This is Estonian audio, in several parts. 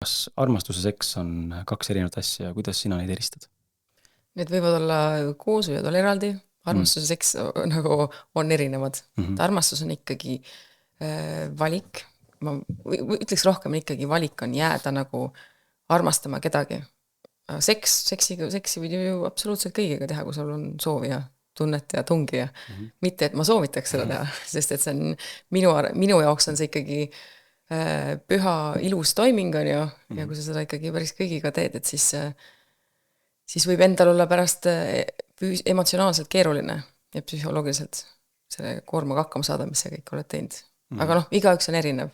kas armastus ja seks on kaks erinevat asja ja kuidas sina neid eristad? Need võivad olla koos, võivad olla eraldi, Mm. armastus ja seks nagu on erinevad. Mhm. Armastus on ikkagi valik, ma ütleks rohkem ikkagi valik on jääda nagu armastama kedagi. Seksi võid ju absoluutselt kõigega teha, kui sul on soovi ja tunnet ja tungi ja mitte, et ma soovitaks seda teha, sest et see on minu jaoks on see ikkagi püha ilus toiming on ju, ja kui sa seda ikkagi päris kõigiga teed, et siis võib endal olla pärast emotsionaalselt keeruline ja psühholoogiliselt selle koormaga hakkama saada, mis sa kõik oled teinud. Aga noh, igaüks on erinev.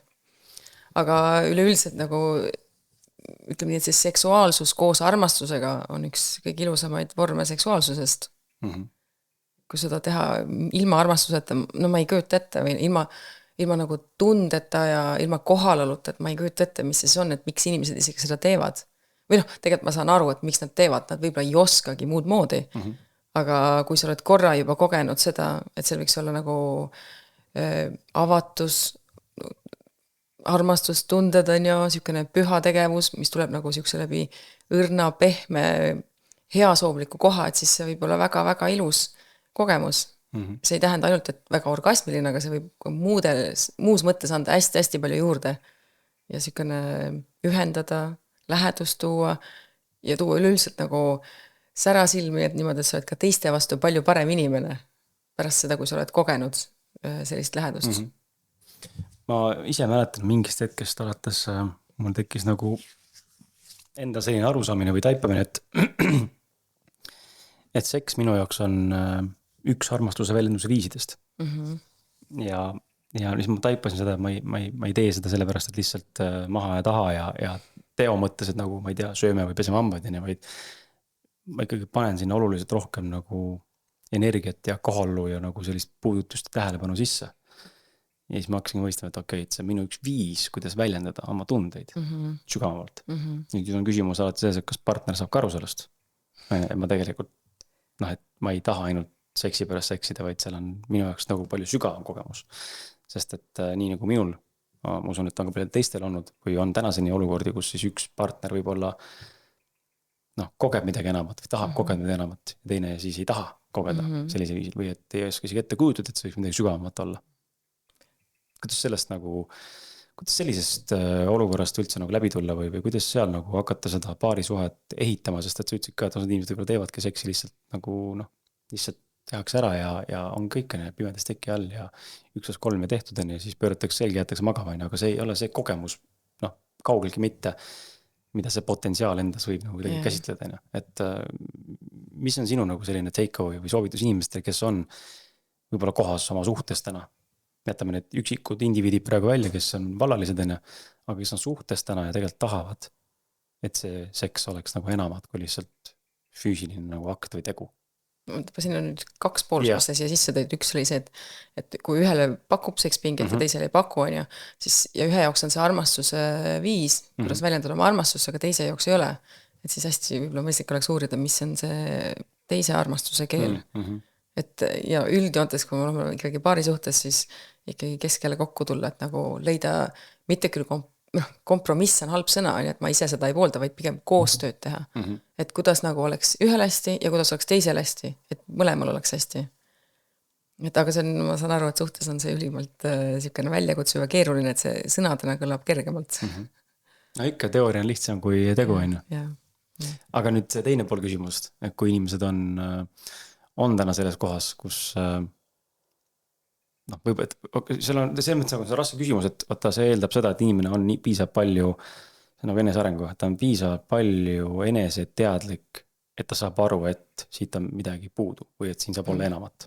Aga üleüldiselt nagu ütleme nii, et see seksuaalsus koos armastusega on üks kõige ilusamaid vorme seksuaalsusest. Kui seda teha ilma armastuseta, no ma ei kööta ette või ilma nagu tundeta ja ilma kohaloluta, et ma ei kööta ette, mis siis on, et miks inimesed isegi seda teevad. Või noh, tegelikult ma saan aru, et miks nad teevad, nad võib-olla ei oskagi muud moodi. Aga kui sa oled korra juba kogenud seda, et seal võiks olla nagu avatus, armastus, tunded on ju, niisugune püha tegevus, mis tuleb nagu niisuguse läbi õrna, pehme, heasoovliku koha, et siis see võib olla väga-väga ilus kogemus. See ei tähenda ainult, et väga orgasmiline, aga see võib muus mõttes anda hästi-hästi palju juurde. Ja niisugune ühendada, lähedust tuua ja tuua üleüldiselt nagu särasilmi, et niimoodi, et sa oled ka teiste vastu palju parem inimene pärast seda, kui sa oled kogenud sellist lähedust. Ma ise mäletan mingist hetkest alates mul tekkis nagu enda selline arusaamine või taipamine, et seks minu jaoks on üks armastuse väljenduse viisidest. Ja siis ma taipasin seda, et ma ei tee seda sellepärast, et lihtsalt maha ja taha ja teo mõttes, et nagu ma ei tea, sööme või peseme hambaid, vaid ma ikkagi panen sinna oluliselt rohkem nagu energiat ja kohalolu ja nagu sellist puudutust ja tähelepanu sisse. Ja siis ma hakkasin mõistama, et okei, et see on minu üks viis, kuidas väljendada oma tundeid sügavamalt. Nüüd on küsimus alati selles, et kas partner saab ka aru sellest. Ma tegelikult, et ma ei taha ainult seksi pärast seksida, vaid seal on minu jaoks nagu palju sügavam kogemus. Sest et nii nagu minul, ma usun, et on ka palju teistel olnud, või on tänaseni olukordi, kus siis üks partner võib olla kogeb midagi enamat või tahab kogeda midagi enamat ja teine siis ei taha kogeda sellise viisil või et ei oska isegi ette kujutada, et see võiks midagi sügavamat olla. Kuidas sellisest olukorrast üldse nagu läbi tulla või kuidas seal nagu hakata seda paarisuhet ehitama, sest et sa ütlesid ka, et osad inimesed võib-olla teevadki seksi lihtsalt nagu lihtsalt tehakse ära ja on kõik pimedas teki all ja 1+3 ja tehtud ja siis pööratakse selgi, jätakse magama, aga see ei ole see kogemus, kaugelgi mitte, mida see potentsiaal endas võib nagu käsitleda. Et mis on sinu nagu selline take-away või soovitus inimestele, kes on võib-olla kohas oma suhtes täna? Jätame need üksikud indiviidid praegu välja, kes on vallalised, aga kes on suhtes täna ja tegelikult tahavad, et see seks oleks nagu enamad kui lihtsalt füüsiline nagu akt või tegu. Siin on nüüd 2 poolt, mis siia sisse tõid. Üks oli see, et kui ühele pakub sekspinget ja teisele ei paku, siis ja ühe jaoks on see armastuse viis, kuidas väljendada oma armastust, aga teise jaoks ei ole. Et siis hästi võib-olla mõistlik oleks uurida, mis on see teise armastuse keel. Et ja üldjoontes, kui me oleme ikkagi paari suhtes, siis ikkagi keskele kokku tulla, et nagu leida mitte küll kompromiss on halb sõna, et ma ise seda ei poolda, vaid pigem koostööd teha. Et kuidas nagu oleks ühel hästi ja kuidas oleks teisel hästi, et mõlemal oleks hästi. Et aga see on, ma saan aru, et suhtes on see ülimalt niisugune väljakutsuv ja keeruline, et see sõnadena kõlab kergemalt. No ikka, teooria on lihtsam kui tegu on. Aga nüüd see teine pool küsimust, et kui inimesed on täna selles kohas, kus võib-olla, et seal on selles mõttes nagu see raske küsimus, et vaata, see eeldab seda, et inimene on nii piisab palju, see on nagu enesearengu, et ta on piisab palju eneseteadlik, et ta saab aru, et siit on midagi puudu või et siin saab olla enamat.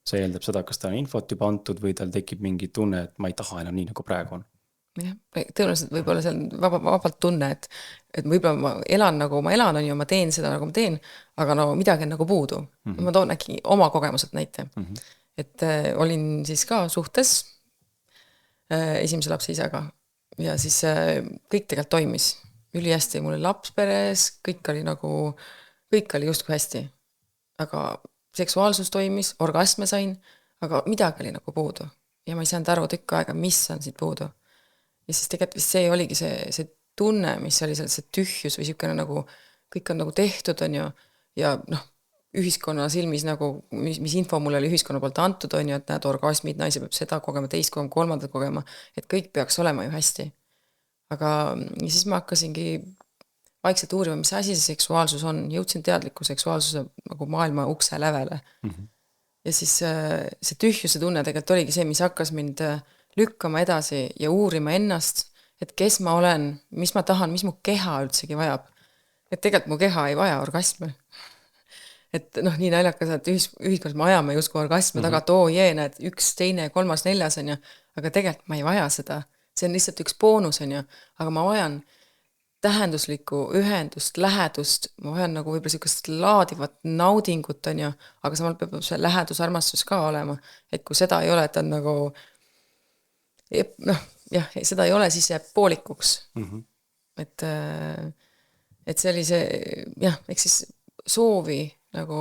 See eeldab seda, kas ta on infot juba antud või tal tekib mingi tunne, et ma ei taha enam nii, nagu praegu on. Jah, tõenäoliselt võib-olla see on vabalt tunne, et võib-olla ma elan nagu ma elan, on ju, ma teen seda nagu ma teen, aga no midagi on nagu puudu. Ma toon äkki oma kogemused näite. Et olin siis ka suhtes esimese lapse isaga ja siis kõik tegelikult toimis ülihästi, mul oli laps peres, kõik oli justkui hästi, aga seksuaalsus toimis, orgasme sain, aga midagi oli nagu puudu ja ma ei saanud aru tükk aega, mis on siit puudu ja siis tegelikult vist see oligi see tunne, mis oli seal, see tühjus või siukene nagu, kõik on nagu tehtud, on ju, ja noh, ühiskonna silmis nagu, mis info mulle oli ühiskonna poolt antud, on ju, et näed, orgasmid, naise peab seda kogema, teist kogema, kolmandat kogema, et kõik peaks olema ju hästi. Aga ja siis ma hakkasingi vaikselt uurima, mis asi see seksuaalsus on, jõudsin teadliku seksuaalsuse nagu maailma ukse lävele. Ja siis see tühjuse tunne tegelikult oligi see, mis hakkas mind lükkama edasi ja uurima ennast, et kes ma olen, mis ma tahan, mis mu keha üldsegi vajab. Et tegelikult mu keha ei vaja orgasme. Et noh, nii naljakas, et ühiskonnas me ajame justkui orgasme taga, et näed, 1, 2, 3, 4 on ju, aga tegelikult ma ei vaja seda. See on lihtsalt üks boonus on ju, aga ma vajan tähenduslikku ühendust, lähedust, ma vajan nagu võib-olla sellist laadivat naudingut on ju, aga samal peab see lähedus, armastus ka olema, et kui seda ei ole, et on nagu noh, jah, seda ei ole, siis jääb poolikuks. Et see oli see, jah, eks siis soovi nagu,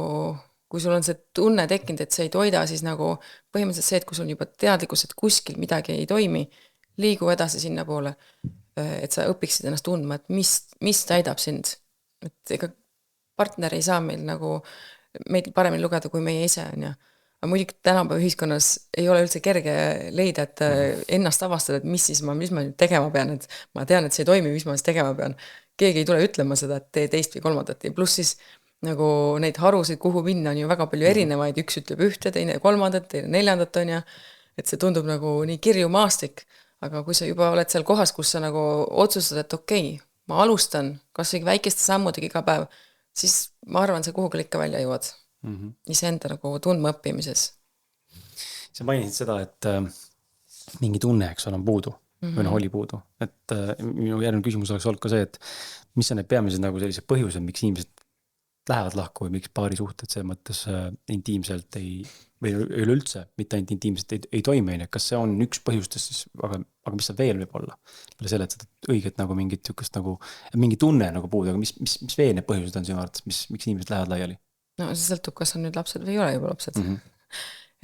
kui sul on see tunne tekkinud, et see ei toida, siis nagu põhimõtteliselt see, et kui sul on juba teadlikkus, et kuskil midagi ei toimi, liigu edasi sinna poole, et sa õpiksid ennast tundma, et mis täidab sind. Et ega partner ei saa meil nagu, meid paremini lugeda kui meie ise, on ju. Aga muidugi tänapäeva ühiskonnas ei ole üldse kerge leida, et ennast avastada, et mis ma nüüd tegema pean, et ma tean, et see ei toimi, mis ma siis tegema pean. Keegi ei tule ütlema seda, et tee teist või kolmandat. Ja pluss siis nagu neid harusid, kuhu minna on ju väga palju erinevaid, üks ütleb ühte, teine kolmandat, teine neljandat on ju, et see tundub nagu nii kirju maastik, aga kui sa juba oled seal kohas, kus sa nagu otsustad, et okei, ma alustan kas või väikeste sammudega iga päev, siis ma arvan, see kuhugil ikka välja jõuad. Iseenda nagu tundma õppimises. Sa mainisid seda, et mingi tunne, eks on puudu või oli puudu, et minu järgmine küsimus oleks olnud ka see, et mis on need peamised nagu sellised põhjused, miks inimesed lähevad lahku või miks paari suhted selles mõttes intiimselt või üleüldse, mitte ainult intiimselt ei toimi, kas see on üks põhjustest siis, aga mis see veel võib olla? Peale selle, et seda õiget nagu mingit tükast nagu, mingi tunne nagu puudu, aga mis veel need põhjused on sinu arvates, miks inimesed lähevad laiali? No see sõltub, kas on nüüd lapsed või ei ole juba lapsed.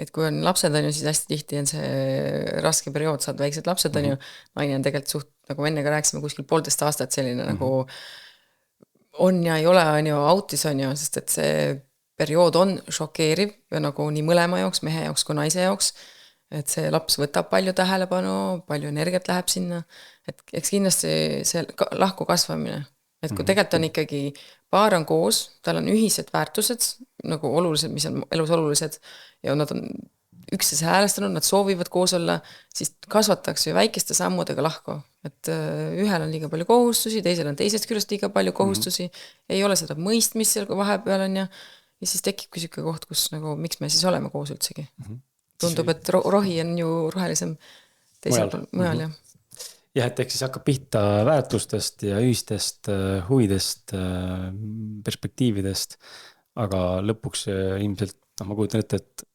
Et kui on lapsed on ju, siis hästi tihti on see raske periood, saad väiksed lapsed on ju, naine on tegelikult suht, nagu enne ka rääkisime, kuskil 1,5 aastat selline nagu on ja ei ole on ju autis on ju, sest et see periood on šokeeriv ja nagu nii mõlema jaoks, mehe jaoks kui naise jaoks, et see laps võtab palju tähelepanu, palju energiat läheb sinna, et eks kindlasti see lahku kasvamine, et kui tegelikult on ikkagi paar on koos, tal on ühised väärtused, nagu olulised, mis on elus olulised ja nad on üksteise häälestanud, nad soovivad koos olla, siis kasvatakse ju väikeste sammudega lahku, et ühel on liiga palju kohustusi, teisel on teisest küljest liiga palju kohustusi, ei ole seda mõistmist seal vahepeal on ja siis tekibki siuke koht, kus nagu, miks me siis oleme koos üldsegi. Tundub, et rohi on ju rohelisem teisel mujal jah. Jah, et eks siis hakkab pihta väärtustest ja ühistest huvidest, perspektiividest, aga lõpuks ilmselt, ma kujutan ette, et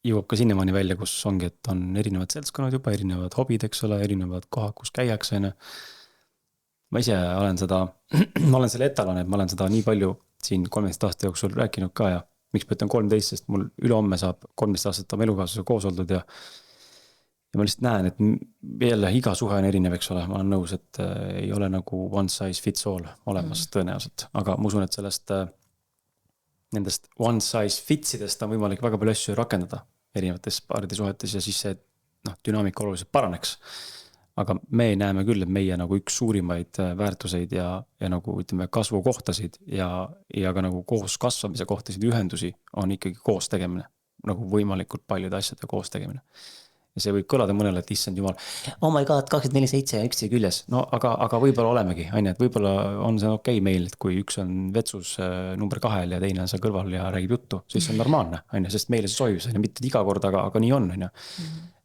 jõuab ka sinnamaani välja, kus ongi, et on erinevad seltskonnad juba, erinevad hobid, eks ole, erinevad kohad, kus käiakse. Ma ise olen seda, ma olen selle etalon, et ma olen seda nii palju siin 13 aasta jooksul rääkinud ka ja miks ma ütlen 13, sest mul ülehomme saab 13 aastat oma elukaaslase koos oldud ja ma lihtsalt näen, et jälle iga suhe on erinev, eks ole, ma olen nõus, et ei ole nagu one size fits all olemas tõenäoliselt, aga ma usun, et sellest nendest one size fitsidest on võimalik väga palju asju rakendada erinevates paaride suhetes ja siis see dünaamika oluliselt paraneks. Aga me näeme küll, et meie nagu üks suurimaid väärtuseid ja nagu ütleme kasvukohtasid ja ka nagu koos kasvamise kohtasid ühendusi on ikkagi koos tegemine, nagu võimalikult paljude asjade koos tegemine. Ja see võib kõlada mõnele, et issand jumal, oh my god, 24/7 ja üksteise küljes. No aga võib-olla olemegi, et võib-olla on see okei meil, et kui üks on vetsus number 2 ja teine on seal kõrval ja räägib juttu, siis see on normaalne, sest meile see soovib, mitte iga kord, aga nii on.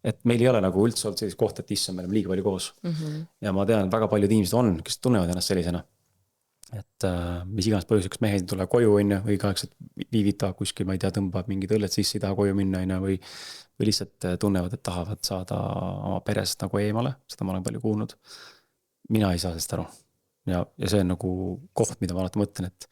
Et meil ei ole nagu üldse olnud sellist kohta, et issand, me oleme liiga palju koos. Ja ma tean, et väga paljud inimesed on, kes tunnevad ennast sellisena. Et mis iganes põhjuseks mehed ei tule koju või kaheks, et viivita kuskil, ma ei tea, tõmbab mingid õlled sisse, ei taha koju minna või lihtsalt tunnevad, et tahavad saada oma perest nagu eemale, seda ma olen palju kuulnud. Mina ei saa sellest aru. Ja see on nagu koht, mida ma alati mõtlen, et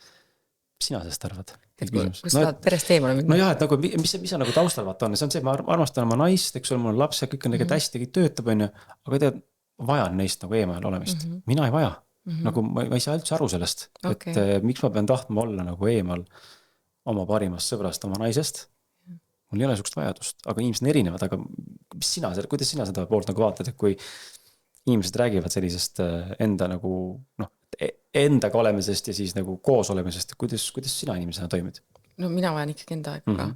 mis sina sellest arvad? Kus sa tahad perest eemale minna? No jah, et nagu, mis on nagu taustal vaata on, see on see, et ma armastan oma naist, eks ole, mul on laps ja kõik on hästi, kõik töötab, aga tead, vajan neist nagu eemale olemist. Mina ei vaja. Nagu ma ei saa üldse aru sellest, Okay. et miks ma pean tahtma olla nagu eemal oma parimast sõbrast, oma naisest. Mul ei ole sukust vajadust, aga inimesed on erinevad, aga kuidas sina seda poolt nagu vaatad, et kui inimesed räägivad sellisest enda nagu endaga olemisest ja siis nagu koos olemisest, kuidas sina inimesena toimid? No mina vajan ikkagi enda aega ka.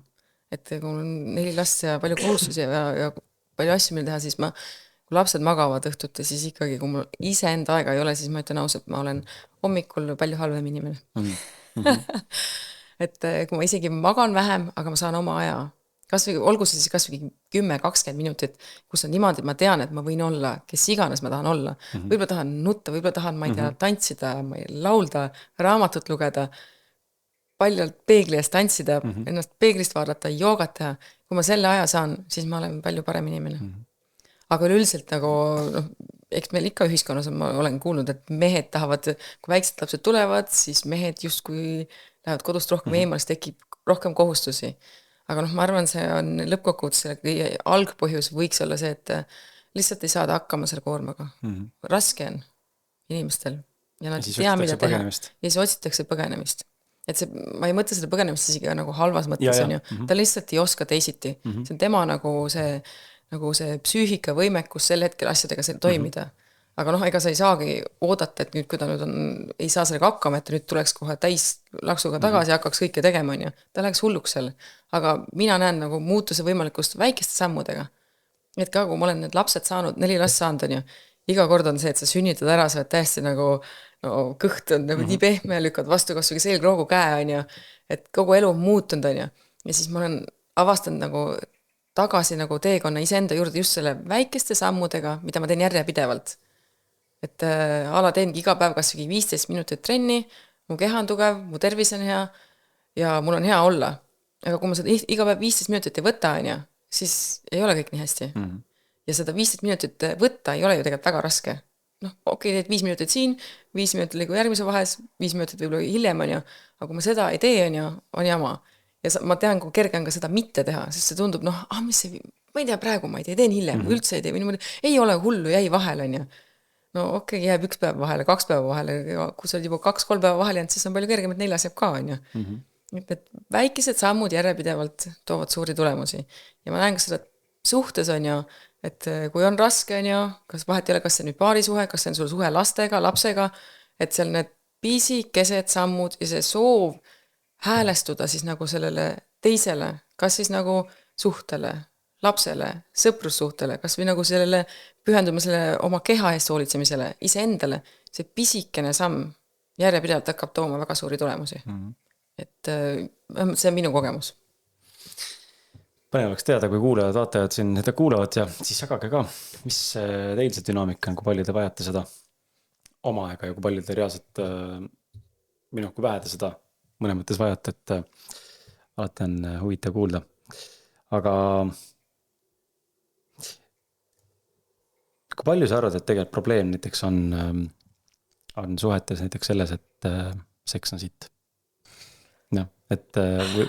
Et kui mul on 4 last ja palju kohustusi ja palju asju meil teha, siis kui lapsed magavad õhtuti, siis ikkagi, kui mul ise enda aega ei ole, siis ma ütlen ausalt, ma olen hommikul palju halvem inimene. Et kui ma isegi magan vähem, aga ma saan oma aja. Olgu see siis kasvõi 10-20 minutit, kus on niimoodi, et ma tean, et ma võin olla, kes iganes ma tahan olla. Võib-olla tahan nutta, võib-olla tahan, ma ei tea, tantsida, laulda, raamatut lugeda, paljalt peegli ees tantsida, ennast peeglist vaadata, joogat teha. Kui ma selle aja saan, siis ma olen palju parem inimene. Aga üleüldiselt nagu, eks meil ikka ühiskonnas ma olen kuulnud, et mehed tahavad, kui väiksed lapsed tulevad, siis mehed justkui lähevad kodust rohkem eemal, siis tekib rohkem kohustusi. Aga ma arvan, see on lõppkokkuvõttes selle algpõhjus võiks olla see, et lihtsalt ei saada hakkama selle koormaga. Raske on inimestel. Ja nad ei tea, mida teha. Ja siis otsitakse põgenemist. Et see, ma ei mõtle seda põgenemist isegi nagu halvas mõttes on ju. Ta lihtsalt ei oska teisiti. See on tema nagu see psüühika võimekus sel hetkel asjadega toimida. Aga ega sa ei saagi oodata, et nüüd, kui ta nüüd ei saa sellega hakkama, et nüüd tuleks kohe täis laksuga tagasi ja hakkaks kõike tegema, on ju. Ta läheks hulluks seal. Aga mina näen nagu muutuse võimalikkust väikeste sammudega. Et ka kui ma olen need lapsed saanud, 4 last saanud, on ju, iga kord on see, et sa sünnitad ära, sa oled täiesti nagu kõht on nagu nii pehme ja lükkad vastu kasvõi selgroogu käe, on ju. Et kogu elu on muutunud, on ju. Ja siis ma olen avastanud nagu tagasi nagu teekonna iseenda juurde just selle väikeste sammudega, mida ma teen järjepidevalt. Et ala teengi iga päev kasvõi 15 minutit trenni, mu keha on tugev, mu tervis on hea ja mul on hea olla. Aga kui ma seda iga päev 15 minutit ei võta, on ju, siis ei ole kõik nii hästi. Ja seda 15 minutit võtta ei ole ju tegelikult väga raske. Teed 5 minutit siin, 5 minutit liigu järgmise vahes, 5 minutit võib-olla hiljem, on ju. Aga kui ma seda ei tee, on ju, on jama. Ja ma tean, kui kerge on ka seda mitte teha, sest see tundub, mis see, ma ei tea, praegu ma ei tee, teen hiljem, üldse ei tee, ei ole hullu, jäi vahel, on ju. Jääb 1 päev vahele, 2 päeva vahele, kui sa oled juba 2-3 päeva vahele jäänud, siis on palju kergem, et 4 jääb ka, on ju. Et väikesed sammud järjepidevalt toovad suuri tulemusi. Ja ma näen, kas seda suhtes on ju, et kui on raske, on ju, kas vahet ei ole, kas see nüüd paarisuhe, kas see on sul suhe lastega, lapsega, et seal need pisikesed sammud ja see soov häälestuda siis nagu sellele teisele, kas siis nagu suhtele, lapsele, sõprussuhtele, kas või nagu sellele pühendumisele oma keha eest hoolitsemisele, iseendale, see pisikene samm järjepidevalt hakkab tooma väga suuri tulemusi. Et see on minu kogemus. Põnev oleks teada, kui kuulajad, vaatajad siin seda kuulavad ja siis jagage ka, mis teil see dünaamika on, kui palju te vajate seda oma aega ja kui palju te reaalselt kui vähe te seda mõne mõttes vajate, et alati on huvitav kuulda. Aga kui palju sa arvad, et tegelikult probleem näiteks on suhetes näiteks selles, et seks on sitt? Et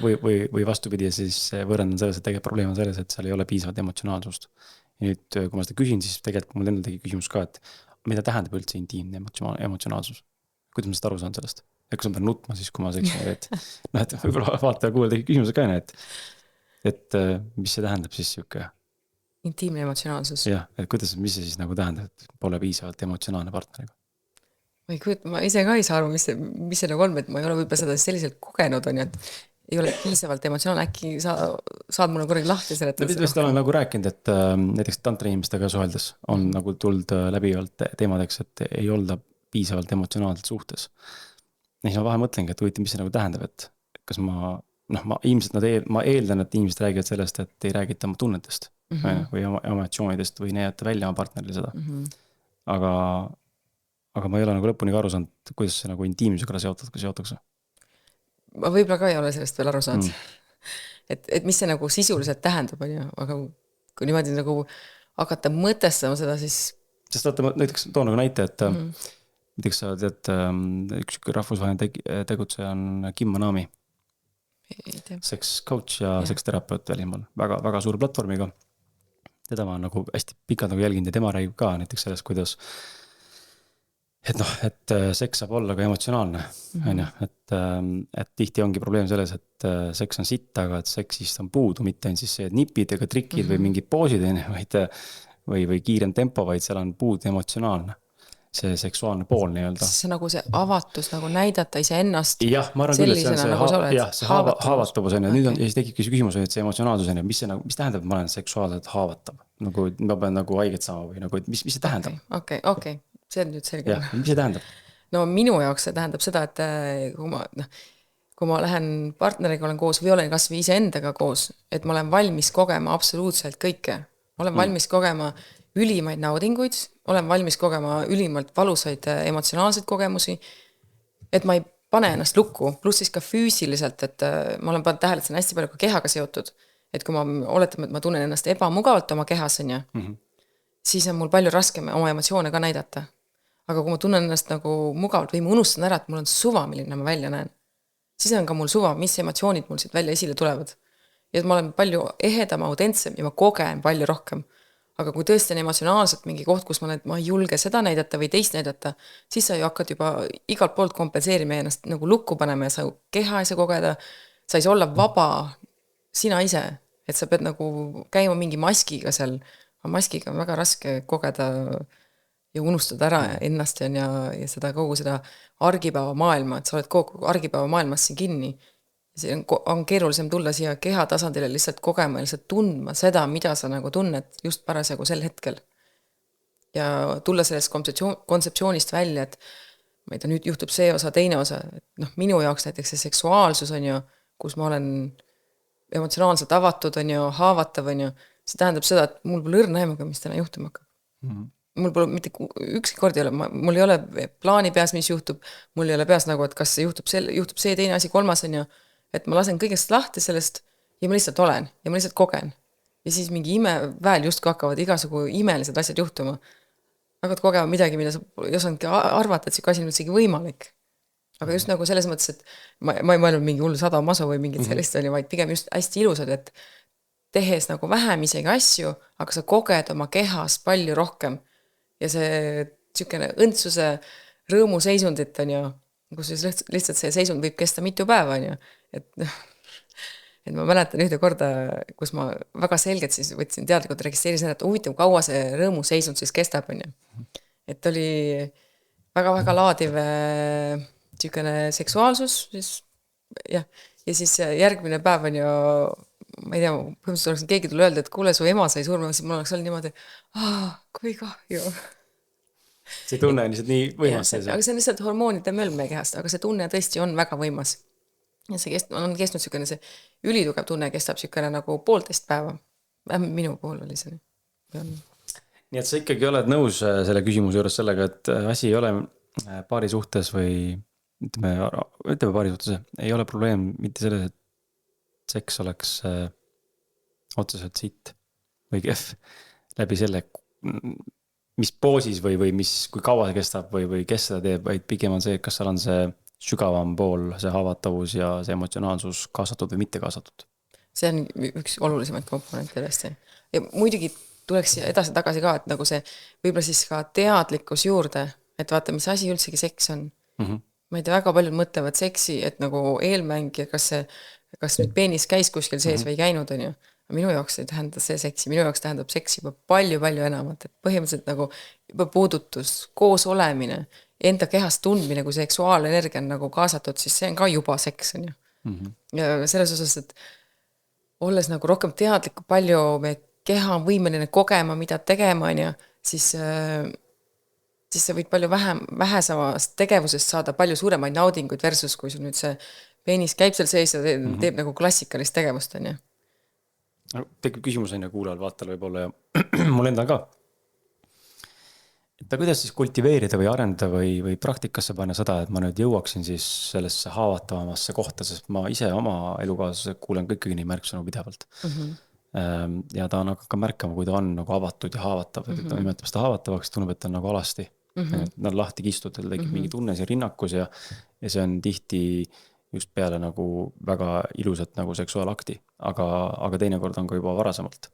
või vastupidi, siis võrrandan selles, et tegelikult probleem on selles, et seal ei ole piisavalt emotsionaalsust. Ja nüüd, kui ma seda küsin, siis tegelikult mul endal tegi küsimus ka, et mida tähendab üldse intiimne emotsionaalsus? Kuidas ma seda aru saan sellest? Ja kui sa pean nutma siis, kui ma seksin, et võib-olla vaataja kuulda tegi küsimuse ka, et mis see tähendab siis siuke? Intiimne emotsionaalsus. Jah, et mis see siis nagu tähendab, et pole piisavalt emotsionaalne partneriga? Ma ise ka ei saa aru, mis see nagu on, et ma ei ole võib-olla seda selliselt kogenud, on ju, et ei ole piisavalt emotsionaalne, äkki saad mulle korragi lahti seletada. Vist olen nagu rääkinud, et näiteks tantra inimestega suheldes on nagu tuld läbivalt teemadeks, et ei olda piisavalt emotsionaalselt suhtes. Ja siis ma vahe mõtlengi, et huvitav, mis see nagu tähendab, et kas ma eeldan, et inimesed räägivad sellest, et ei räägita oma tunnetest või oma emotsioonidest või näidata välja oma partnerile seda. Aga ma ei ole nagu lõpuni ka aru saanud, kuidas see nagu intiimsusega seotakse. Ma võib-olla ka ei ole sellest veel aru saanud. Et mis see nagu sisuliselt tähendab, on ju, aga kui niimoodi nagu hakata mõtestama seda, siis... Sest vaata, näiteks toon nagu näite, et näiteks sa tead, üks rahvusvaheline tegutseja on Kim Manami. Sex coach ja seksterapeut välimaal. Väga, väga suur platvormiga. Teda ma nagu hästi pikalt nagu jälginud ja tema räägib ka näiteks sellest, kuidas et noh, et seks saab olla ka emotsionaalne, on ju, et tihti ongi probleem selles, et seks on sitt, aga et seksist on puudu, mitte on siis see nipid ega trikid või mingid poosid, on ju, vaid või kiirem tempo, vaid seal on puudu emotsionaalne, see seksuaalne pool nii-öelda. see nagu see avatus nagu näidata iseennast jah, ma arvan küll, et see on see, nagu jah, see haavatavus on ju, nüüd on, ja siis tekibki see küsimus, et see emotsionaalsus on ju, mis see nagu, mis tähendab, et ma olen seksuaalselt haavatav, nagu ma pean nagu haiget saama või nagu, et mis see tähendab? Okei, see on nüüd selge. jah, mis see tähendab? No minu jaoks see tähendab seda, et kui ma lähen partneriga olen koos või olen kas või iseendaga koos, et ma olen valmis kogema absoluutselt kõike. Ma olen valmis kogema ülimaid naudinguid, olen valmis kogema ülimalt valusaid emotsionaalseid kogemusi, et ma ei pane ennast lukku, pluss siis ka füüsiliselt, et ma olen pannud tähele, et see on hästi palju ka kehaga seotud, et kui ma oletame, et ma tunnen ennast ebamugavalt oma kehas, on ju, siis on mul palju raskem oma emotsioone ka näidata. Aga kui ma tunnen ennast nagu mugavalt või ma unustan ära, et mul on suva, milline ma välja näen, siis on ka mul suva, mis emotsioonid mul siit välja esile tulevad. Ja et ma olen palju ehedam, autentsem ja ma kogen palju rohkem. Aga kui tõesti on emotsionaalselt mingi koht, kus ma ei julge seda näidata või teist näidata, siis sa ju hakkad juba igalt poolt kompenseerima ja ennast nagu lukku panema ja sa keha ei saa kogeda, sa ei saa olla vaba sina ise, et sa pead nagu käima mingi maskiga seal, maskiga on väga raske kogeda ja unustada ära ennast ja seda kogu seda argipäeva maailma, et sa oled kogu argipäeva maailmas siin kinni. See on keerulisem tulla siia keha tasandile lihtsalt kogema ja lihtsalt tundma seda, mida sa nagu tunned just parasjagu sel hetkel. Ja tulla sellest kontseptsioonist välja, et ma ei tea, nüüd juhtub see osa, teine osa, et noh, minu jaoks näiteks see seksuaalsus on ju, kus ma olen emotsionaalselt avatud on ju, haavatav on ju, see tähendab seda, et mul pole õrna aimuga, mis täna juhtuma hakkab. Mul pole mitte ükski kord ei ole, mul ei ole plaani peas, mis juhtub, mul ei ole peas nagu, et kas juhtub see teine asi, kolmas on ju, et ma lasen kõigest lahti sellest ja ma lihtsalt olen ja ma lihtsalt kogen. Ja siis mingi imeväel justkui hakkavad igasugu imelised asjad juhtuma. Hakkad kogema midagi, mida sa ei osanudki arvata, et see asi on üldsegi võimalik. Aga just nagu selles mõttes, et ma ei mõelnud mingi hullu sadomaso või mingit sellist oli, vaid pigem just hästi ilusad, et tehes nagu vähem isegi asju, aga sa koged oma kehas palju rohkem. Ja see tšükene õndsuse rõõmu seisundit on ju, kus siis lihtsalt see seisund võib kesta mitu päeva on ju. Et ma mäletan ühte korda, kus ma väga selgelt siis võtsin teadlikult registreerisin, et huvitav, kaua see rõõmu seisund siis kestab on ju. Et oli väga-väga laadiv tšükene seksuaalsus siis, jah. Ja siis järgmine päev on ju, ma ei tea, põhimõtteliselt oleks keegi tuli öelda, et kuule, su ema sai surma, siis mul oleks olnud niimoodi, kui kahju. See tunne on lihtsalt nii võimas. Aga see on lihtsalt hormoonide mölm meie kehast, aga see tunne tõesti on väga võimas. Ja see on kestnud sükene, see ülitugev tunne kestab sükene nagu 1,5 päeva. Minu puhul oli see. Nii et sa ikkagi oled nõus selle küsimuse juures sellega, et asi ei ole paari suhtes või ütleme paari suhtes, ei ole probleem mitte selles, et seks oleks otseselt sitt või kehv läbi selle, mis poosis või mis, kui kaua see kestab või kes seda teeb, vaid pigem on see, kas seal on see sügavam pool, see haavatavus ja see emotsionaalsus kaasatud või mitte kaasatud. See on üks olulisemaid komponente tõesti. Ja muidugi tuleks edasi tagasi ka, et nagu see võib-olla siis ka teadlikkus juurde, et vaata, mis asi üldsegi seks on. Ma ei tea, väga paljud mõtlevad seksi, et nagu eelmäng ja kas nüüd peenis käis kuskil sees või ei käinud on ju. Minu jaoks ei tähenda see seksi, minu jaoks tähendab seksi juba palju-palju enamat, et põhimõtteliselt nagu juba puudutus, koos olemine, enda kehast tundmine, kui seksuaalenergia on nagu kaasatud, siis see on ka juba seks on ju. Ja selles osas, et olles nagu rohkem teadlik, palju me keha on võimeline kogema, mida tegema on ju, siis sa võid palju vähesamast tegevusest saada palju suuremaid naudinguid versus, kui sul nüüd see peenis käib seal sees ja teeb nagu klassikalist tegevust on ju. Tekib küsimus on ja kuulajal vaatal võib-olla ja mul endal ka. Et kuidas siis kultiveerida või arendada või praktikasse panna seda, et ma nüüd jõuaksin siis sellesse haavatavamasse kohta, sest ma ise oma elukaaslase kuulen ikkagi nii märksõnu pidevalt. Ja ta on ka märkama, kui ta on nagu avatud ja haavatav, et ta nimetab seda haavatavaks, tunneb, et ta on nagu alasti. Ta on lahti kistutud, tekib mingi tunne see rinnakus ja see on tihti just peale nagu väga ilusat nagu seksuaalakti, aga teinekord on ka juba varasemalt.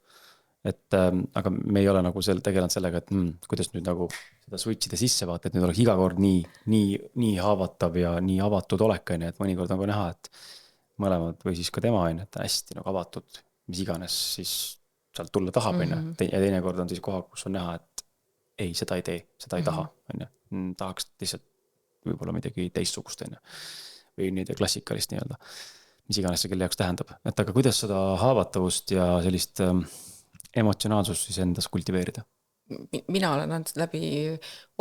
et aga me ei ole nagu tegelenud sellega, et kuidas nüüd nagu seda switch'ida sisse vaata, et nüüd oleks iga kord nii haavatav ja nii avatud olek, on ju, et mõnikord on ka näha, et mõlemad või siis ka tema on, et hästi nagu avatud, mis iganes siis sealt tulla tahab, on ju. Ja teinekord on siis koha, kus on näha, et ei, seda ei tee, seda ei taha, on ju. Tahaks lihtsalt võib-olla midagi teistsugust, on ju. Või nüüd klassikalist nii-öelda, mis iganes see kelle jaoks tähendab. Et aga kuidas seda haavatavust ja sellist emotsionaalsust siis endas kultiveerida? Mina olen andnud läbi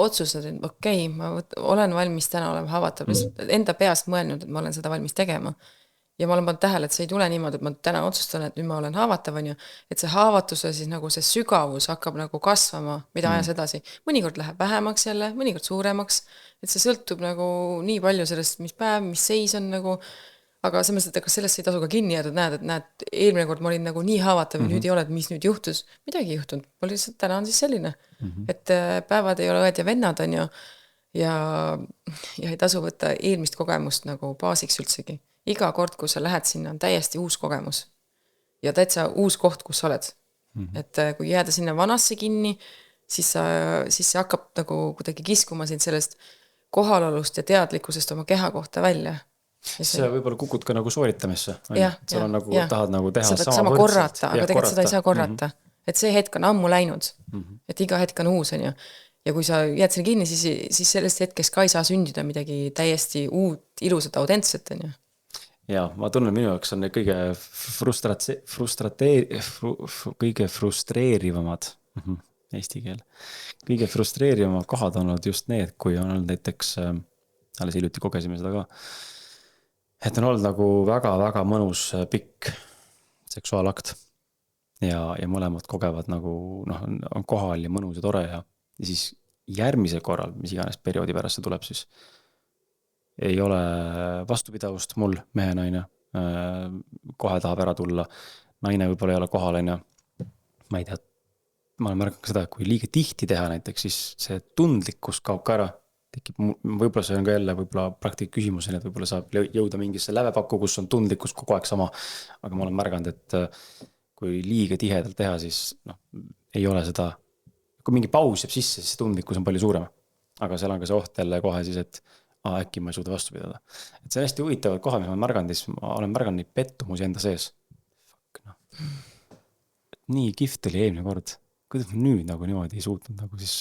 otsused, et okei, ma olen valmis täna olema haavatav, enda peast mõelnud, et ma olen seda valmis tegema. Ja ma olen pannud tähele, et see ei tule niimoodi, et ma täna otsustan, et nüüd ma olen haavatav, on ju, et see haavatuse siis nagu see sügavus hakkab nagu kasvama, mida ajas edasi. Mõnikord läheb vähemaks jälle, mõnikord suuremaks, et see sõltub nagu nii palju sellest, mis päev, mis seis on nagu, aga selles mõttes, et kas sellest ei tasu ka kinni jääda, et näed, eelmine kord ma olin nagu nii haavatav ja nüüd ei ole, et mis nüüd juhtus, midagi ei juhtunud, mul lihtsalt täna on siis selline, et päevad ei ole õed ja vennad, on ju, ja ei tasu võtta eelmist kogemust nagu baasiks üldsegi. Iga kord, kui sa lähed sinna, on täiesti uus kogemus ja täitsa uus koht, kus sa oled. Et kui jääda sinna vanasse kinni, siis see hakkab nagu kuidagi kiskuma sind sellest kohalolust ja teadlikkusest oma keha kohta välja. See võib-olla kukud ka nagu sooritamisse. Seal on nagu, tahad nagu teha sama korrata, aga tegelikult seda ei saa korrata. Et see hetk on ammu läinud, et iga hetk on uus, on ju. Ja kui sa jääd sinna kinni, siis sellest hetkest ka ei saa sündida midagi täiesti uut, ilusat, autentset, on ju. Ja ma tunnen, minu jaoks on need kõige frustreerivamad, eesti keel, kõige frustreerivamad kohad on olnud just need, kui on olnud näiteks, alles hiljuti kogesime seda ka, et on olnud nagu väga-väga mõnus pikk seksuaalakt ja mõlemad kogevad nagu, on kohal ja mõnus ja tore ja siis järgmisel korral, mis iganes perioodi pärast see tuleb siis, ei ole vastupidavust mul, mehe naine, kohe tahab ära tulla, naine võib-olla ei ole kohal, ma ei tea, ma olen märganud seda, et kui liiga tihti teha näiteks, siis see tundlikkus kaob ka ära, tekib, võib-olla see on ka jälle võib-olla praktika küsimus, et võib-olla saab jõuda mingisse lävepakku, kus on tundlikkus kogu aeg sama, aga ma olen märganud, et kui liiga tihedalt teha, siis ei ole seda, kui mingi paus jääb sisse, siis see tundlikkus on palju suurem, aga seal on ka see oht jälle kohe siis, et äkki ma ei suuda vastu pidada. Et see on hästi huvitav koha, mis ma märganud, siis ma olen märganud neid pettumusi enda sees. Nii kihvt oli eelmine kord. Kuidas ma nüüd nagu niimoodi ei suutnud nagu siis,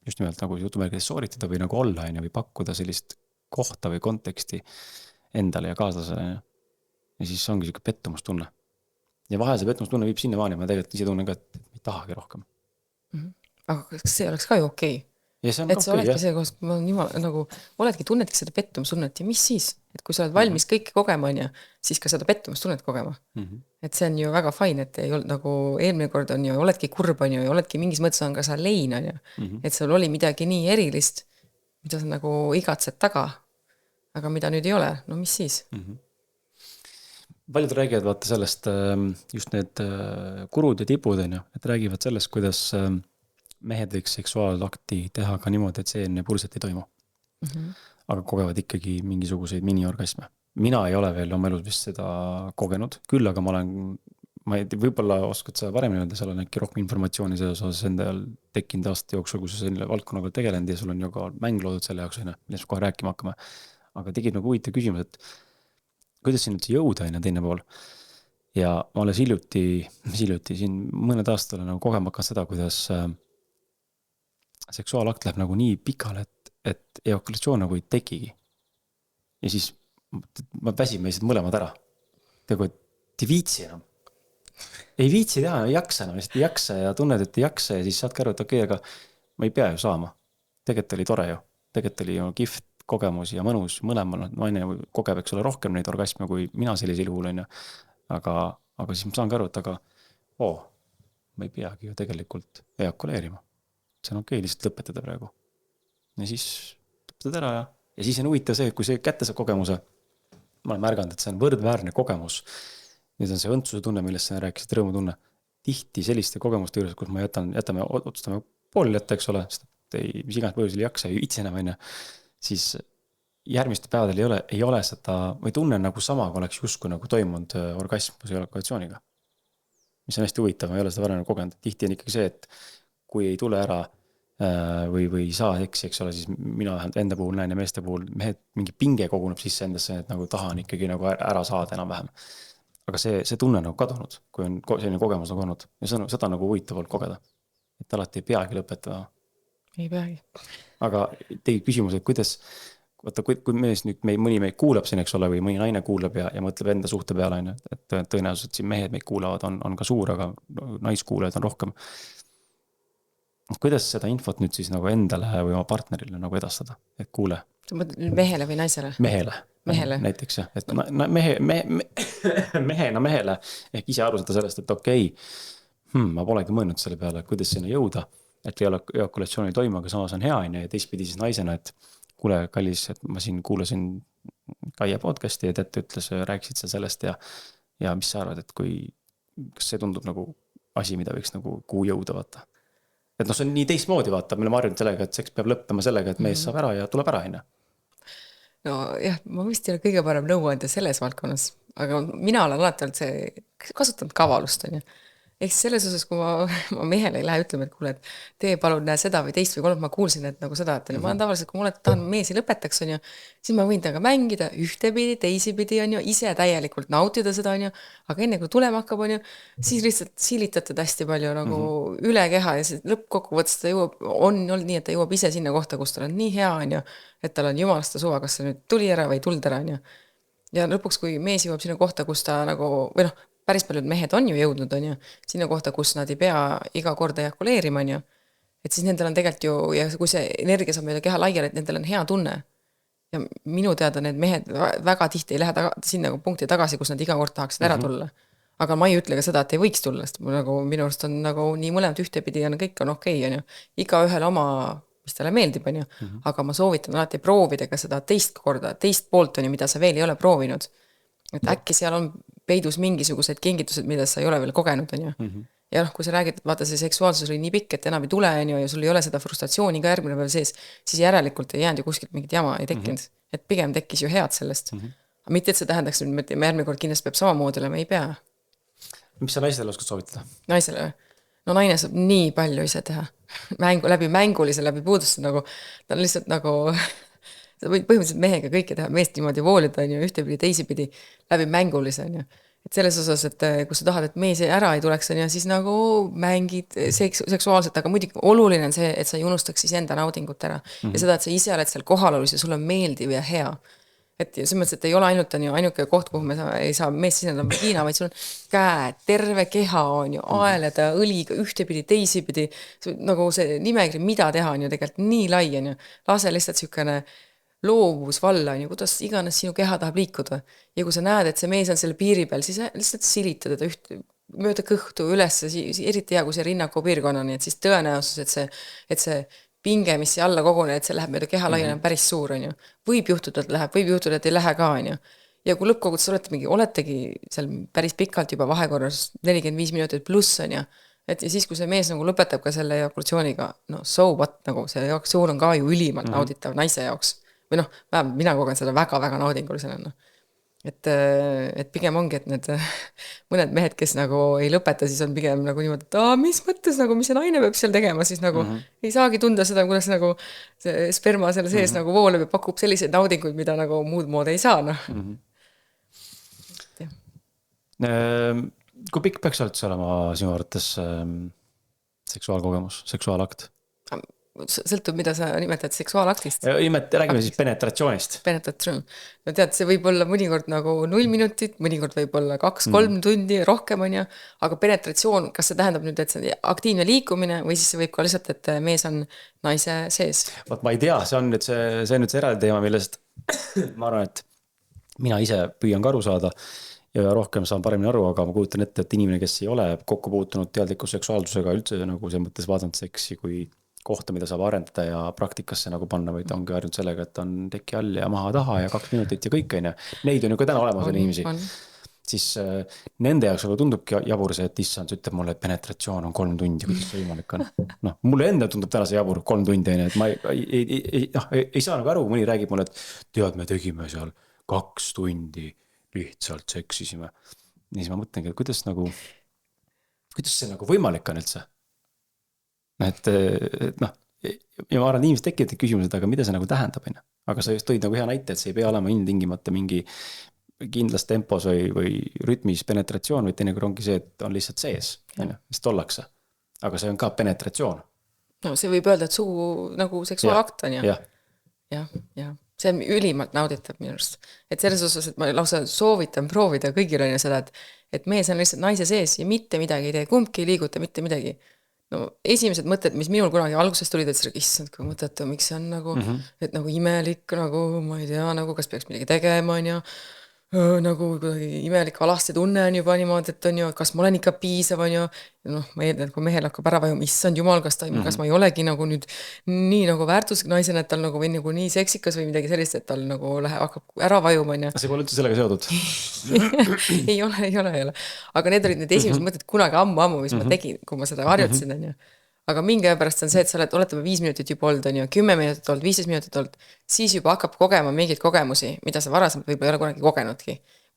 just nimelt nagu jutumärkides sooritada või nagu olla või pakkuda sellist kohta või konteksti endale ja kaaslasele. Ja siis ongi selline pettumustunne. Ja vahel see pettumustunne viib sinna maani, ma tegelikult ise tunnen ka, et ei tahagi rohkem. Aga kas see oleks ka ju okei? Et sa oledki see, kus ma nagu oledki tunnetki seda pettumustunnet ja mis siis? Et kui sa oled valmis kõike kogema, siis ka seda pettumustunnet kogema. Et see on ju väga fine, et ei olnud nagu eelmine kord on ju, oledki kurb on ju, ja oledki mingis mõttes on ka sa lein on ju. Et sul oli midagi nii erilist, mida sa nagu igatsed taga, aga mida nüüd ei ole, no mis siis? Paljud räägivad vaata sellest, just need kurud ja tipud on ju, et räägivad sellest, kuidas mehed võiks seksuaalakti teha ka niimoodi, et see enne pulset ei toimu. Aga kogevad ikkagi mingisuguseid mini-orgasme. Mina ei ole veel oma elus vist seda kogenud, küll aga ma ei tea, võib-olla oskad sa varem öelda, seal on äkki rohkem informatsiooni selles osas endal tekkinud aastate jooksul, kui sa selle valdkonnaga tegelenud ja sul on ju ka mäng loodud selle jaoks, millest kohe rääkima hakkame. Aga tegid nagu huvitav küsimus, et kuidas siin üldse jõuda teine pool? Ja ma olen hiljuti siin mõned aastad olen nagu kogema hakanud seda, kuidas seksuaalakt läheb nagu nii pikale, et ejakulatsioon nagu ei tekigi. Ja siis ma väsin meist mõlemad ära. Tegu, et ei viitsi enam. Ei viitsi teha, ei jaksa enam, lihtsalt ei jaksa ja tunned, et ei jaksa ja siis saad käru, et okei, aga ma ei pea ju saama. Tegelikult oli tore ju. Tegelikult oli ju kihvt kogemus ja mõnus mõlemal. Naine kogeb, eks ole, rohkem neid orgasme, kui mina sellisel juhul on. Aga siis ma saan käru, et ma ei peagi ju tegelikult ejakuleerima. See on okei, lihtsalt lõpetada praegu. Ja siis lõpetad ära ja siis on huvitav see, kui see kätte saab kogemuse, ma olen märganud, et see on võrdväärne kogemus. Nüüd on see õndsuse tunne, millest sa rääkisid, rõõmutunne. Tihti selliste kogemuste juures, kus ma otsustame pool jätta, eks ole, sest mis iganes põhjusel ei jaksa ja itse enam, siis järgmiste päevadel ei ole seda, või tunnen nagu sama, kui oleks justkui nagu toimunud orgasm ejakulatsiooniga. mis on hästi huvitav, ma ei ole seda varem kogenud, tihti on ikkagi see, et kui ei tule ära või ei saa seksi, eks ole, siis mina enda puhul näen ja meeste puhul mehed mingi pinge koguneb sisse endasse, et nagu tahan ikkagi nagu ära saada enam-vähem. Aga see tunne nagu kadunud, kui on selline kogemus nagu olnud ja seda on nagu huvitav olnud kogeda, et alati ei peagi lõpetada. Ei peagi. Aga teie küsimus, et kuidas, vaata, kui mees nüüd, mõni meid kuulab siin, eks ole, või mõni naine kuulab ja mõtleb enda suhte peale, et tõenäoliselt siin mehed meid kuulavad, on ka suur, aga naiskuulajad on rohkem. Kuidas seda infot nüüd siis nagu endale või oma partnerile nagu edastada, et kuule? Mehele või naisele? Mehele. Näiteks jah, et mehena mehele ehk ise aru saada sellest, et okei, ma polegi mõelnud selle peale, kuidas sinna jõuda, et ejakulatsioon ei toimu, aga samas on hea, ja teistpidi siis naisena, et kuule, kallis, et ma siin kuulasin Kaia podcasti ja Tette ütles, rääkisid sa sellest ja mis sa arvad, et kas see tundub nagu asi, mida võiks nagu kuhu jõuda vaata. Et see on nii teistmoodi vaata, meil on harjunud sellega, et seks peab lõppema sellega, et mees saab ära ja tuleb ära hinna. No jah, ma vist ei ole kõige parem nõuandja selles valdkonnas, aga mina olen alati olnud kasutanud kavalust, on ju. Ehk selles osas, kui ma mehele ei lähe ütlema, et kuule, et tee palun näe seda või teist või kolm, ma kuulsin, et nagu seda, et ma olen tavaliselt, kui ma tahan mees ei lõpetaks, on ju, siis ma võin temaga mängida ühtepidi, teisipidi, on ju, ise täielikult nautida seda, on ju, aga enne kui tulema hakkab, on ju, siis lihtsalt silitatad hästi palju nagu üle keha ja siis lõppkokkuvõttes ta on olnud nii, et ta jõuab ise sinna kohta, kus tal on nii hea, on ju, et tal on jumalasta suva, kas see nüüd tuli ära või tuld ära, on ju. Ja lõpuks, kui mees jõuab sinna kohta, kus ta nagu, või noh, päris paljud mehed on ju jõudnud, on ju, sinna kohta, kus nad ei pea iga korda ejakuleerima, on ju. Et siis nendel on tegelikult ju, ja kui see energia saab mööda keha laiali, et nendel on hea tunne. Ja minu teada need mehed väga tihti ei lähe sinna punkti tagasi, kus nad iga kord tahaksid ära tulla. Aga ma ei ütle ka seda, et ei võiks tulla, sest nagu, minu arust on nagu nii mõlemad ühtepidi ja kõik on okei, on ju. Iga ühel oma, mis talle meeldib, on ju. Aga ma soovitan alati proovida ka seda teist korda, teist poolt on ju, mida sa veel ei ole proovinud. Et äkki seal on peidus mingisugused kingitused, mida sa ei ole veel kogenud, on ju. Ja kui sa räägid, et vaata see seksuaalsus oli nii pikk, et enam ei tule, on ju, ja sul ei ole seda frustratsiooni ka järgmine päev sees, siis järelikult ei jäänud ju kuskilt mingit jama ei tekkinud. Et pigem tekkis ju head sellest. Aga mitte, et see tähendaks, et järgmine kord kindlasti peab samamoodi olema, ei pea. Mis sa naisele oskad soovitada? Naisele? No naine saab nii palju ise teha. Läbi mängulise, läbi puuduste nagu, ta on lihtsalt nagu sa võid põhimõtteliselt mehega kõike teha, meest niimoodi voolida, on ju, ühtepidi, teisipidi, läbi mängulise, on ju. Et selles osas, et kui sa tahad, et mees ära ei tuleks, on ju, siis nagu mängid seksuaalselt, aga muidugi oluline on see, et sa ei unustaks siis enda naudingut ära. Ja seda, et sa ise oled seal kohal olus ja sul on meeldiv ja hea. Et selles mõttes, et ei ole ainult on ju ainuke koht, kuhu me ei saa mees sisendada vagina, vaid sul on käed, terve keha on ju, aeleda, õliga, ühtepidi, teisipidi, nagu see nimekiri, mida teha on ju tegelikult nii lai on ju. Lase lihtsalt sükene loovus valla on ju, kuidas iganes sinu keha tahab liikuda. Ja kui sa näed, et see mees on selle piiri peal, siis lihtsalt silita teda mööda kõhtu üles, eriti hea, kui see rinnaku piirkonnani, et siis tõenäosus, et see pinge, mis siia alla kogune, et see läheb mööda keha laiali on päris suur, on ju. Võib juhtuda, et läheb, võib juhtuda, et ei lähe ka, on ju. Ja kui lõppkogudes oletegi seal päris pikalt juba vahekorras 45 minutit pluss, on ju. Et ja siis, kui see mees nagu lõpetab ka selle ejakulatsiooniga, no so what, nagu see ejakulatsioon on ka ju ülimalt nauditav naise jaoks. Või noh, mina kogen seda väga-väga naudingulisena. No. Et pigem ongi, et need mõned mehed, kes nagu ei lõpeta, siis on pigem nagu niimoodi, et mis mõttes, nagu, mis see naine peab seal tegema, siis nagu ei saagi tunda seda, kuidas nagu see sperma selle sees nagu vooleb ja pakub selliseid naudinguid, mida nagu muud mood ei saa. No. Kui pikk peaks üldse olema sinu arvates seksuaalkogemus, seksuaalakt? Sõltub, mida sa nimetad seksuaalaktist. Räägime siis penetratsioonist. Penetratsioon. No tead, see võib olla mõnikord nagu 0 minutit, mõnikord võib olla 2-3 tundi, rohkem on ju, aga penetratsioon, kas see tähendab nüüd, et see on aktiivne liikumine või siis see võib ka lihtsalt, et mees on naise sees? Vaat ma ei tea, see on nüüd see eraldi teema, millest ma arvan, et mina ise püüan ka aru saada ja rohkem saan paremini aru, aga ma kujutan ette, et inimene, kes ei ole kokku puutunud teadliku seksuaalsusega üldse nagu see mõttes vaadanud seksi kui kohta, mida saab arendada ja praktikasse nagu panna, vaid ongi harjunud sellega, et on teki all ja maha taha ja 2 minutit ja kõik on ja neid on ju ka täna olemas on inimesi. Siis nende jaoks aga tundubki jabur see, et issand ütleb mulle, et penetratsioon on 3 tundi, kuidas see võimalik on. No, mulle enda tundub täna see jabur 3 tundi, et ma ei saa nagu aru, mõni räägib mulle, et tead, me tegime seal 2 tundi lihtsalt seksisime. Nii siis ma mõtlengi, et kuidas nagu kuidas see nagu võimalik on üldse? Et noh, ja ma arvan, et inimesed tekivad küsimused, aga mida see nagu tähendab, on ju. Aga sa just tõid nagu hea näite, et see ei pea olema ilmtingimata mingi kindlas tempos või rütmis penetratsioon, või teinekord ongi see, et on lihtsalt sees, on ju, sest ollakse. Aga see on ka penetratsioon. No see võib öelda, et suu nagu seksuaalakt on ju. Ja. See on ülimalt nauditav minu arust. Et selles osas, et ma lausa soovitan proovida kõigil on ju seda, et mees on lihtsalt naise sees ja mitte midagi ei tee, kumbki ei liiguta, mitte midagi. No esimesed mõtted, mis minul kunagi alguses tulid, et issand, kui mõttetu, miks see on nagu, et nagu imelik, nagu ma ei tea, nagu kas peaks midagi tegema, on ju, nagu imelik alaste tunne on juba niimoodi, et on ju, kas ma olen ikka piisav, on ju, noh, ma eeldan, kui mehel hakkab ära vajuma, issand jumal, kas ma ei olegi nagu nüüd nii nagu väärtuslik naisena, et tal nagu või nagu nii seksikas või midagi sellist, et tal nagu hakkab ära vajuma, on ju. See pole üldse sellega seotud. ei ole. Aga need olid need esimesed mõtted kunagi ammu, mis ma tegin, kui ma seda harjutasin, on ju. Aga mingi pärast on see, et sa oled, oletame 5 minutit juba olnud, on ju, 10 minutit olnud, 15 minutit olnud, siis juba hakkab kogema mingeid kogemusi, mida sa varasemalt võib-olla ei ole kunagi kogenudki.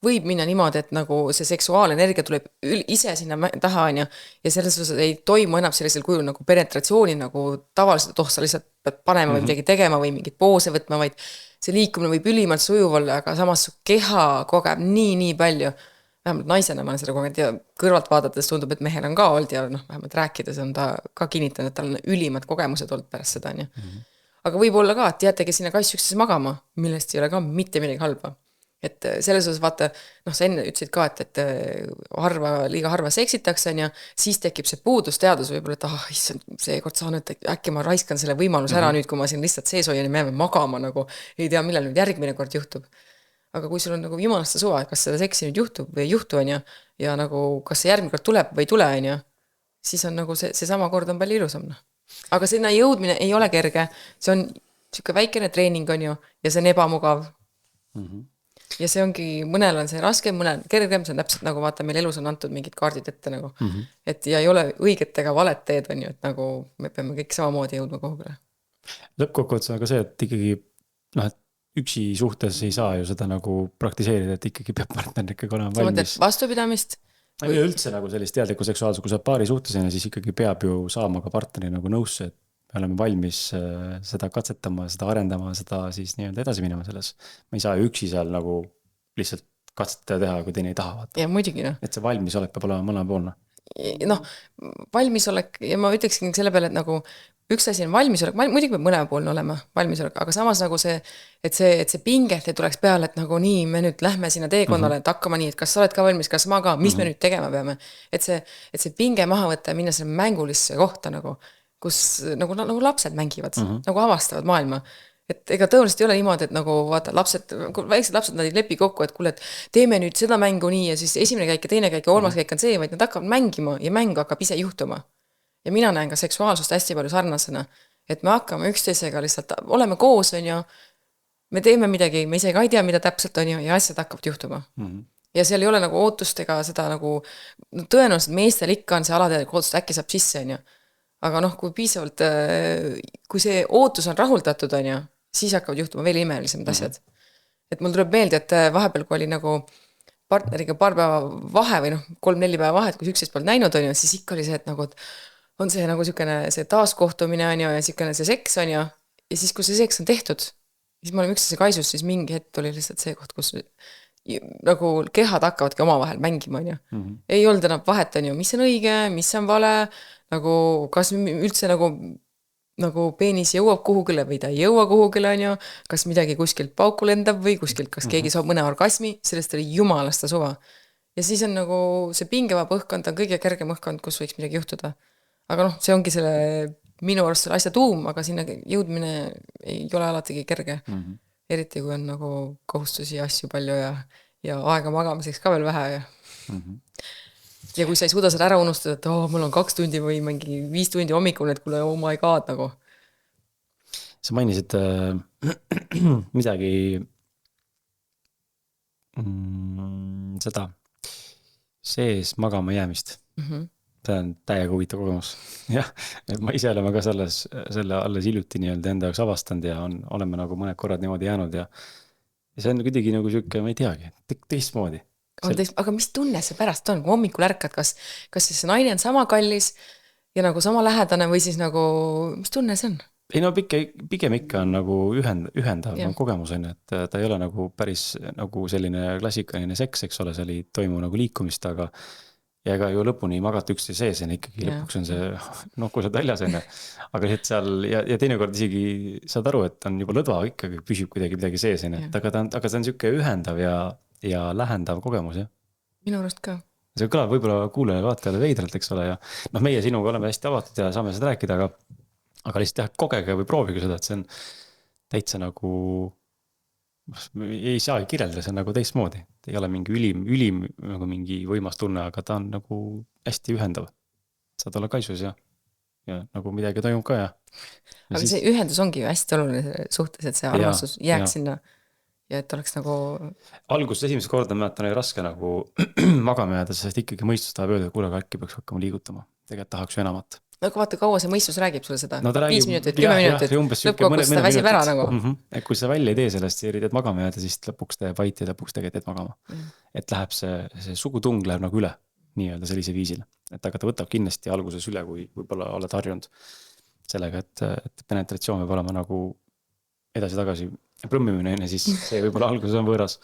Võib minna niimoodi, et nagu see seksuaalenergia tuleb ise sinna taha, on ju, ja selles osas ei toimu enam sellisel kujul nagu penetratsiooni nagu tavaliselt, sa lihtsalt pead panema või midagi tegema või mingit poose võtma, vaid see liikumine võib ülimalt sujuv olla, aga samas su keha kogeb nii palju. Vähemalt naisena ma olen seda kogenud ja kõrvalt vaadates tundub, et mehel on ka olnud ja noh, vähemalt rääkides on ta ka kinnitanud, et tal on ülimad kogemused olnud pärast seda, on ju. Aga võib olla ka, et jätegi sinna kass üksteise magama, millest ei ole ka mitte midagi halba. Et selles osas vaata, noh, sa enne ütlesid ka, et liiga harva seksitakse, on ju, siis tekib see puudusteadus võib-olla, et issand, seekord saan, et äkki ma raiskan selle võimaluse ära nüüd, kui ma siin lihtsalt sees hoian ja me jääme magama nagu, ei tea, millal nüüd järgmine kord juhtub. Aga kui sul on nagu jumalasta suva, kas seda seksi nüüd juhtub või ei juhtu, on ju, ja nagu kas see järgmine kord tuleb või ei tule, on ju, siis on nagu see sama kord on palju ilusam. Aga sinna jõudmine ei ole kerge, see on siuke väikene treening, on ju, ja see on ebamugav. Ja see ongi, mõnel on see raske, mõnel kergem, see on täpselt nagu vaata, meil elus on antud mingid kaardid ette nagu, et ja ei ole õiget ega valet teed, on ju, et nagu me peame kõik samamoodi jõudma kuhugile. Lõppkokkuvõttes on ka see, et ikkagi, noh, et üksi suhtes ei saa ju seda nagu praktiseerida, et ikkagi peab partner ikkagi olema valmis. Vastupidamist? Või üldse nagu sellist teadlikku seksuaalsus, kui sa paari suhtesena, siis ikkagi peab ju saama ka partneri nagu nõusse, et me oleme valmis seda katsetama, seda arendama, seda siis nii-öelda edasi minema selles. Ma ei saa ju üksi seal nagu lihtsalt katsetada teha, kui teine ei taha vaata. Ja muidugi, noh. Et see valmisolek peab olema mõlemapoolne. Noh, valmisolek, ja ma ütleksin selle peale, et nagu üks asi on valmisolek, muidugi peab mõlemapoolne olema valmisolek, aga samas nagu see, et see pinget ei tuleks peale, et nagu nii, me nüüd lähme sinna teekonnale, et hakkama nii, et kas sa oled ka valmis, kas ma ka, mis me nüüd tegema peame. Et see pinge maha võtta ja minna selle mängulisse kohta nagu, kus nagu lapsed mängivad, nagu avastavad maailma. Et ega tõenäoliselt ei ole niimoodi, et nagu vaata väiksed lapsed, nad ei lepi kokku, et kuule, et teeme nüüd seda mängu nii ja siis esimene käik ja teine käik ja kolmas käik on see, vaid nad hakkavad mängima ja mäng hakkab ise juhtuma. Ja mina näen ka seksuaalsust hästi palju sarnasena, et me hakkame üksteisega lihtsalt, oleme koos, on ju, me teeme midagi, me ise ka ei tea, mida täpselt on ju, ja asjad hakkavad juhtuma. Ja seal ei ole nagu ootust ega seda nagu, tõenäoliselt meestel ikka on see alateadlik ootus, äkki saab sisse, on ju. Aga noh, kui piisavalt, kui see ootus on rahuldatud, on ju, siis hakkavad juhtuma veel imelisemad asjad. Et mul tuleb meelde, et vahepeal, kui oli nagu partneriga paar päeva vahe või noh, 3-4 päeva vahe, et kui üksteist poolt näinud on ju, siis ikka oli see, et nagu, on see nagu siukene see taaskohtumine on ju ja siukene see seks on ju. Ja siis, kui see seks on tehtud, siis me oleme üksteise kaisus, siis mingi hetk oli lihtsalt see koht, kus nagu kehad hakkavadki omavahel mängima on ju. Ei olnud enam vahet on ju, mis on õige, mis on vale, nagu kas üldse nagu peenis jõuab kuhugile või ta ei jõua kuhugile on ju, kas midagi kuskilt pauku lendab või kuskilt, kas keegi saab mõne orgasmi, sellest oli jumalasta suva. Ja siis on nagu see pingevab õhkkond on kõige kergem õhkkond, kus võiks midagi juhtuda. Aga noh, see ongi selle minu arust selle asja tuum, aga sinna jõudmine ei ole alatigi kerge. Eriti kui on nagu kohustusi ja asju palju ja aega magamiseks ka veel vähe ja ja kui sa ei suuda seda ära unustada, et mul on 2 tundi või mingi 5 tundi hommikul, et kuule, oh my god, nagu. Sa mainisid midagi seda sees magama jäämist. See on täiega huvitav kogemus. Jah, et ma ise oleme ka selle alles hiljuti nii-öelda enda jaoks avastanud ja oleme nagu mõned korrad niimoodi jäänud ja see on kuidagi nagu siuke, ma ei teagi, teistmoodi. aga mis tunne see pärast on, kui hommikul ärkad, kas siis see naine on sama kallis ja nagu sama lähedane või siis nagu, mis tunne see on? ei no pigem ikka on nagu ühendav nagu kogemus on, et ta ei ole nagu päris nagu selline klassikaline seks, eks ole, seal ei toimu nagu liikumist, aga ja ega ju lõpuni ei magata üksteise sees, ikkagi lõpuks on see nokkused väljas enne. Aga lihtsalt seal ja teinekord isegi saad aru, et on juba lõdva ikkagi püsib kuidagi midagi sees, aga ta on siuke ühendav ja lähendav kogemus, jah. Minu arust ka. See kõlab võib-olla kuulajale vaatajale veidralt, eks ole, ja noh, meie sinuga oleme hästi avatud ja saame seda rääkida, aga lihtsalt jah, kogege või proovige seda, et see on täitsa nagu, ei saagi kirjeldada, see on nagu teistmoodi. Ei ole mingi ülim nagu mingi võimas tunne, aga ta on nagu hästi ühendav. Saad olla kaisus ja nagu midagi toimub ka ja aga siis... see ühendus ongi ju hästi oluline suhtes, et see armastus jääks sinna ja et oleks nagu... Alguses esimest korda mäletan, oli raske nagu magama jääda, sest ikkagi mõistus tahab öelda, kuule, äkki peaks hakkama liigutama. Tegelikult tahaks ju enamat. Aga vaata, kaua see mõistus räägib sulle seda? No 5 minutit, 10 minutit, lõppkokkust ta väsib ära nagu. Et kui sa välja ei tee sellest ja üritad magama jääda, siis lõpuks teeb vait ja lõpuks tegelikult teed magama. Et läheb see sugutung läheb nagu üle, nii-öelda sellise viisile. Et aga ta võtab kindlasti alguses üle, kui võib-olla oled harjunud sellega, et penetratsioon võib olema nagu edasi-tagasi prõmmimine, siis see võib-olla alguses on võõras.